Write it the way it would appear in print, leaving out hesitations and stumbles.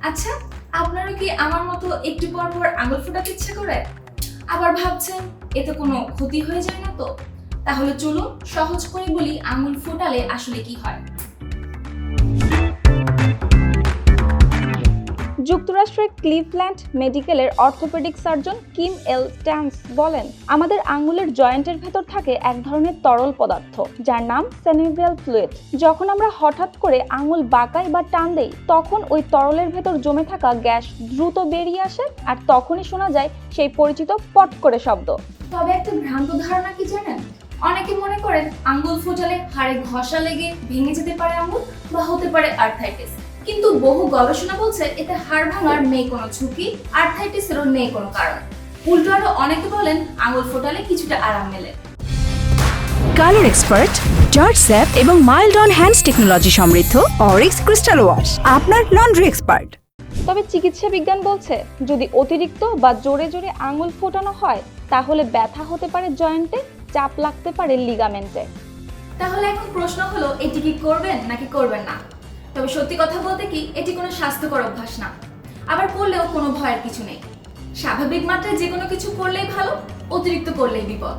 আচ্ছা, আপনারও কি আমার মতো একটু পর পর আঙুল ফোটাতে ইচ্ছে করে? আবার ভাবছেন এতে কোনো ক্ষতি হয়ে যায় না তো? তাহলে চলুন সহজ করে বলি আঙুল ফোটালে আসলে কি হয়। যুক্তরাষ্ট্রের ক্লিভল্যান্ড মেডিকেলের অর্থোপেডিক সার্জন কিম এল স্ট্যান্স বলেন, আমাদের আঙ্গুলের জয়েন্টের ভেতর থাকে এক ধরনের তরল পদার্থ যার নাম সিনোভিয়াল ফ্লুইড। যখন আমরা হঠাৎ করে আঙুল বাঁকাই বা টান দেই, তখন ওই তরলের ভেতর জমে থাকা গ্যাস দ্রুত বেরিয়ে আসে, আর তখনই শোনা যায় সেই পরিচিত পট করে শব্দ। তবে একটা ভ্রান্ত ধারণা কি জানেন? অনেকে মনে করেন আঙ্গুল ফোটালে হাড়ে ঘষা লেগে ভেঙে যেতে পারে আঙ্গুল বা হতে পারে আর্থ্রাইটিস। কিন্তু বহু গবেষণা বলছে এতে হাড় ভাঙার নেই কোনো ঝুঁকি, আর্থ্রাইটিসেরও নেই কোনো কারণ। উল্টো আরো অনেকে বলেন আঙ্গুল ফোটালে কিছুটা আরাম মেলে। কালার এক্সপার্ট, জর্জ স্যাপ এবং মাইল্ড অন হ্যান্ডস টেকনোলজি সমৃদ্ধ অরিক্স ক্রিস্টাল ওয়াশ আপনার লন্ড্রি এক্সপার্ট। তবে চিকিৎসা বিজ্ঞান বলছে, যদি অতিরিক্ত বা জোরে জোরে আঙুল ফোটানো হয় তাহলে ব্যথা হতে পারে জয়েন্টে, চাপ লাগতে পারে লিগামেন্টে। তাহলে এখন প্রশ্ন হলো এটি কি করবেন নাকি করবেন না? তবে সত্যি কথা বলতে কি এটি কোনো স্বাস্থ্যকর অভ্যাস না, আবার করলেও কোনো ভয়ের কিছু নেই। স্বাভাবিক মাত্রায় যে কোনো কিছু করলেই ভালো, অতিরিক্ত করলেই বিপদ।